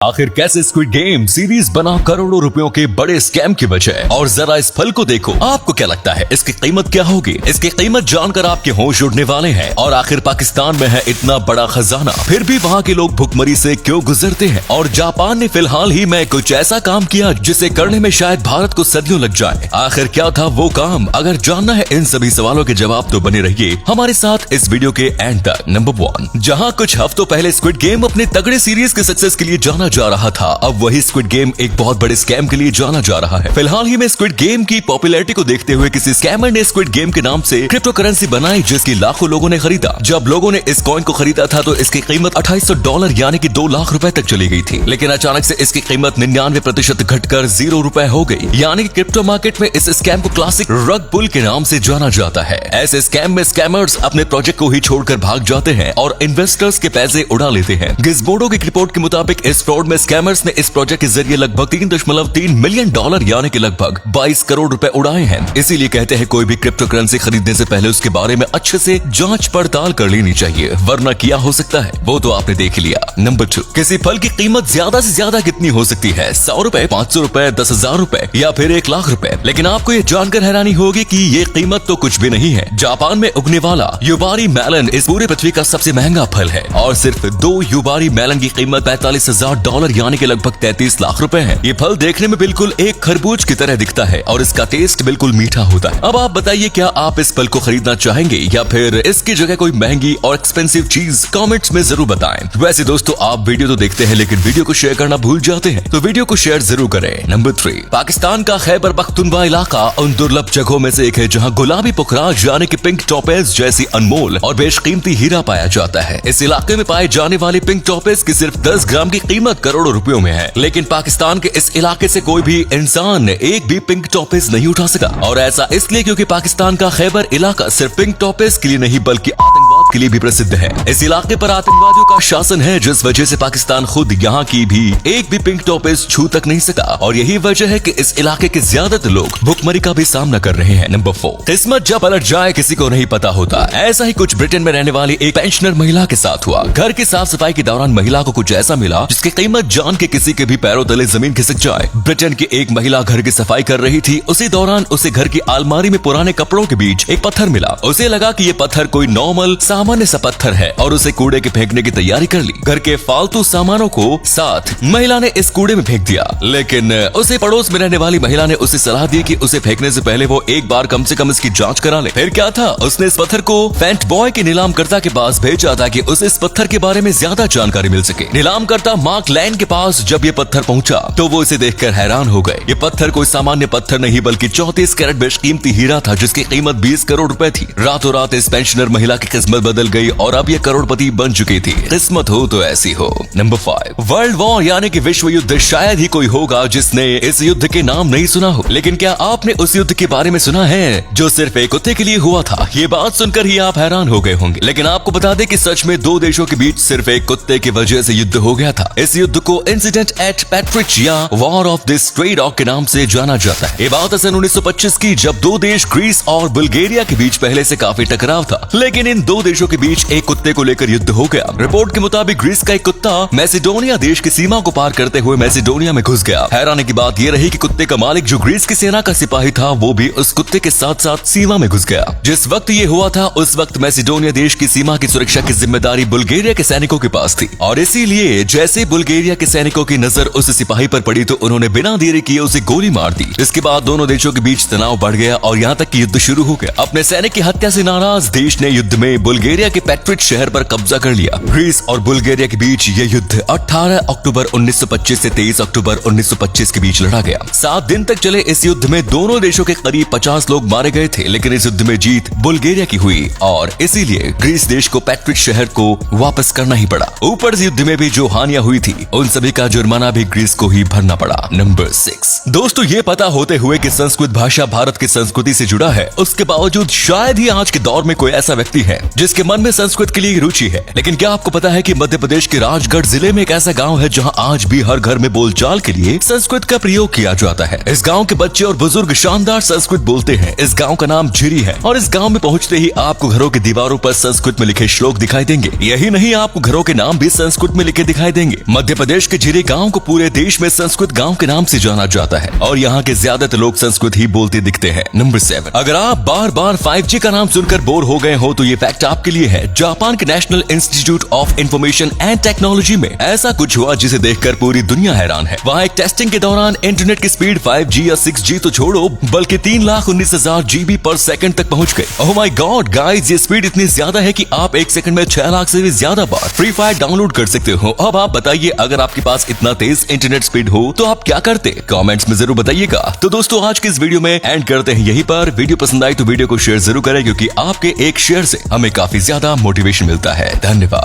आखिर कैसे squid game series बना करोड़ों रुपयों के बड़े स्कैम की वजह। और जरा इस फल को देखो, आपको क्या लगता है इसकी कीमत क्या होगी? इसकी कीमत जानकर आपके होश उड़ने वाले हैं। और आखिर पाकिस्तान में है इतना बड़ा खजाना, फिर भी वहाँ के लोग भुखमरी से क्यों गुजरते हैं? और जापान ने फिलहाल ही में कुछ ऐसा काम किया जिसे करने में शायद भारत को सदियों लग जाए। आखिर क्या था वो काम? अगर जानना है इन सभी सवालों के जवाब तो बने रहिए हमारे साथ इस वीडियो के एंड तक। नंबर 1, जहाँ कुछ हफ्तों पहले स्क्विड गेम अपने तगड़े सीरीज के सक्सेस के लिए जाना जा रहा था, अब वही स्क्विड गेम एक बहुत बड़े स्कैम के लिए जाना जा रहा है। फिलहाल ही में स्क्विड गेम की पॉपुलैरिटी को देखते हुए किसी स्कैमर ने स्क्विड गेम के नाम से क्रिप्टो करेंसी बनाई जिसकी लाखों लोगों ने खरीदा। जब लोगों ने इस कॉइन को खरीदा था तो इसकी कीमत $2800 यानी कि 2 लाख रुपए तक चली गई थी, लेकिन अचानक से इसकी कीमत 99% घटकर 0 रुपए हो गई। यानी कि क्रिप्टो मार्केट में इस स्कैम को क्लासिक रग पुल के नाम से जाना जाता है। ऐसे स्कैम में स्कैमर्स अपने प्रोजेक्ट को ही छोड़कर भाग जाते हैं और इन्वेस्टर्स के पैसे उड़ा लेते हैं। गिज़मोडो की रिपोर्ट के मुताबिक इस फ्रॉड में स्कैमर्स ने इस प्रोजेक्ट के जरिए लगभग $3.3 मिलियन यानी कि लगभग 22 करोड़ रुपए उड़ाए हैं। इसीलिए कहते हैं कोई भी क्रिप्टो करेंसी खरीदने से पहले उसके बारे में अच्छे से जांच पड़ताल कर लेनी चाहिए, वरना क्या हो सकता है वो तो आपने देख लिया। नंबर 2, किसी फल की कीमत ज्यादा से ज्यादा कितनी हो सकती है? 100 रुपए, 500 रुपए, 10,000 रुपए या फिर 1 लाख रुपए? लेकिन आपको ये जानकर हैरानी होगी कि ये कीमत तो कुछ भी नहीं है। जापान में उगने वाला युबारी मेलन इस पूरे पृथ्वी का सबसे महंगा फल है और सिर्फ 2 युबारी मेलन की कीमत $45,000 यानी कि लगभग 33 लाख रुपए है। ये फल देखने में बिल्कुल एक खरबूज की तरह दिखता है और इसका टेस्ट बिल्कुल मीठा होता है। अब आप बताइए, क्या आप इस फल को खरीदना चाहेंगे या फिर इसकी जगह कोई महंगी और एक्सपेंसिव चीज? कमेंट्स में जरूर बताएं। वैसे दोस्तों, आप वीडियो तो देखते हैं लेकिन वीडियो को शेयर करना भूल जाते हैं, तो वीडियो को शेयर जरूर करें। नंबर 3, पाकिस्तान का खैबर पख्तूनख्वा इलाका उन दुर्लभ जगहों में से एक है जहाँ गुलाबी पुखराज यानी कि पिंक टॉपेज जैसी अनमोल और बेशकीमती हीरा पाया जाता है। इस इलाके में पाए जाने वाले पिंक टॉपेज की सिर्फ 10 ग्राम की कीमत करोड़ों रुपयों में है, लेकिन पाकिस्तान के इस इलाके से कोई भी इंसान एक भी पिंक टॉपेज नहीं उठा सका। और ऐसा इसलिए क्योंकि पाकिस्तान का खैबर इलाका सिर्फ पिंक टॉपेज के लिए नहीं बल्कि आतंकवाद के लिए भी प्रसिद्ध है। इस इलाके पर आतंकवादियों का शासन है, जिस वजह से पाकिस्तान खुद यहाँ की भी एक भी पिंक टॉपेज छू तक नहीं सका। और यही वजह है कि इस इलाके के ज्यादातर लोग भुखमरी का भी सामना कर रहे हैं। नंबर 4, किस्मत जब पलट जाए किसी को नहीं पता होता। ऐसा ही कुछ ब्रिटेन में रहने वाली एक पेंशनर महिला के साथ हुआ। घर की साफ सफाई के दौरान महिला को कुछ ऐसा मिला जिसकी कीमत जान के किसी के भी पैरों तले जमीन खिसक जाए। ब्रिटेन की एक महिला घर की सफाई कर रही थी, उसी दौरान उसे घर की अलमारी में पुराने कपड़ों के बीच एक पत्थर मिला। उसे लगा कि ये पत्थर कोई नॉर्मल सामान्य सा पत्थर है और उसे कूड़े के फेंकने की तैयारी कर ली। घर के फालतू सामानों को साथ महिला ने इस कूड़े में फेंक दिया, लेकिन उसे पड़ोस में रहने वाली महिला ने उसे सलाह दी कि उसे फेंकने से पहले वो एक बार कम से कम इसकी जांच करा ले। फिर क्या था, उसने इस पत्थर को फेंट बॉय के नीलामकर्ता के पास भेजा ताकि उसे इस पत्थर के बारे में ज्यादा जानकारी मिल सके। नीलामकर्ता मार्क लैन के पास जब ये पत्थर पहुंचा तो वो इसे देखकर हैरान हो गए। ये पत्थर कोई सामान्य पत्थर नहीं बल्कि 34 कैरेट बेशकीमती हीरा था जिसकी कीमत 20 करोड़ रुपए थी। रातों रात इस पेंशनर महिला की किस्मत बदल गई और अब ये करोड़पति बन चुकी थी। किस्मत हो तो ऐसी हो। नंबर 5, वर्ल्ड वॉर यानी कि विश्व युद्ध। शायद ही कोई होगा जिसने इस युद्ध के नाम नहीं सुना हो, लेकिन क्या आपने उस युद्ध के बारे में सुना है जो सिर्फ एक कुत्ते के लिए हुआ था? ये बात सुनकर ही आप हैरान हो गए होंगे, लेकिन आपको बता दें कि सच में 2 देशों के बीच सिर्फ एक कुत्ते की वजह से युद्ध हो गया था। इस युद्ध को इंसिडेंट एट पैट्रिच या war of the stray dog के नाम से जाना जाता है। ये बात सन 1925 की, जब 2 देश ग्रीस और बुल्गारिया के बीच पहले से काफी टकराव था, लेकिन इन 2 देशों के बीच एक कुत्ते को लेकर युद्ध हो गया। रिपोर्ट के मुताबिक ग्रीस का एक कुत्ता मैसेडोनिया देश की सीमा को पार करते हुए मैसेडोनिया में घुस गया। हैरानी की बात यह रही कि कुत्ते का मालिक जो ग्रीस की सेना का सिपाही था वो भी उस कुत्ते के साथ साथ सीमा में घुस गया। जिस वक्त ये हुआ था उस वक्त मैसेडोनिया देश की सीमा की सुरक्षा की जिम्मेदारी बुल्गारिया के सैनिकों के पास थी, और इसीलिए जैसे बुल्गारिया के सैनिकों की नजर उस सिपाही पर पड़ी तो उन्होंने बिना देरी किए उसे गोली मार दी। इसके बाद दोनों देशों के बीच तनाव बढ़ गया और यहाँ तक कि युद्ध शुरू हो गया। अपने सैनिक की हत्या से नाराज देश ने युद्ध में बुल्गारिया के पैट्रिच शहर पर कब्जा कर लिया। ग्रीस और बुल्गारिया के बीच ये युद्ध 18 अक्टूबर 1925 से 23 अक्टूबर 1925 के बीच लड़ा गया। 7 दिन तक चले इस युद्ध में दोनों देशों के करीब 50 लोग मारे गए थे, लेकिन इस युद्ध में जीत बुल्गारिया की हुई और इसीलिए ग्रीस देश को पैट्रिच शहर को वापस करना ही पड़ा। ऊपर से युद्ध में भी जो हानियां हुई थी उन सभी का जुर्माना भी ग्रीस को ही भरना पड़ा। नंबर 6, दोस्तों, ये पता होते हुए कि संस्कृत भाषा भारत की संस्कृति से जुड़ा है, उसके बावजूद शायद ही आज के दौर में कोई ऐसा व्यक्ति है जिसे जिसके मन में संस्कृत के लिए रुचि है। लेकिन क्या आपको पता है कि मध्य प्रदेश के राजगढ़ जिले में एक ऐसा गाँव है जहाँ आज भी हर घर में बोलचाल के लिए संस्कृत का प्रयोग किया जाता है। इस गाँव के बच्चे और बुजुर्ग शानदार संस्कृत बोलते हैं। इस गाँव का नाम झिरी है और इस गाँव में पहुँचते ही आपको घरों की दीवारों पर संस्कृत में लिखे श्लोक दिखाई देंगे। यही नहीं, आपको घरों के नाम भी संस्कृत में लिखे दिखाई देंगे। मध्य प्रदेश के झिरी गाँव को पूरे देश में संस्कृत गाँव के नाम से जाना जाता है और यहाँ के ज्यादातर लोग संस्कृत ही बोलते दिखते हैं। नंबर 7, अगर आप बार बार 5G का नाम सुनकर बोर हो गए हो तो ये फैक्ट आपके लिए है। जापान के national institute of information and technology में ऐसा कुछ हुआ जिसे देखकर पूरी दुनिया हैरान है। वहाँ एक टेस्टिंग के दौरान इंटरनेट की स्पीड 5G या 6G तो छोड़ो बल्कि 3,19,000 GB पर सेकंड तक पहुँच गए। ओह माय गॉड गाइस, ये स्पीड इतनी ज्यादा है कि आप एक सेकंड में 6 लाख से भी ज्यादा बार फ्री फायर डाउनलोड कर सकते हो। अब आप बताइए, अगर आपके पास इतना तेज इंटरनेट स्पीड हो तो आप क्या करते? कमेंट्स में जरूर बताइएगा। तो दोस्तों, आज के इस वीडियो में एंड करते हैं यहीं पर। वीडियो पसंद आई तो वीडियो को शेयर जरूर करें क्योंकि आपके एक शेयर से हमें काफी ज्यादा मोटिवेशन मिलता है। धन्यवाद।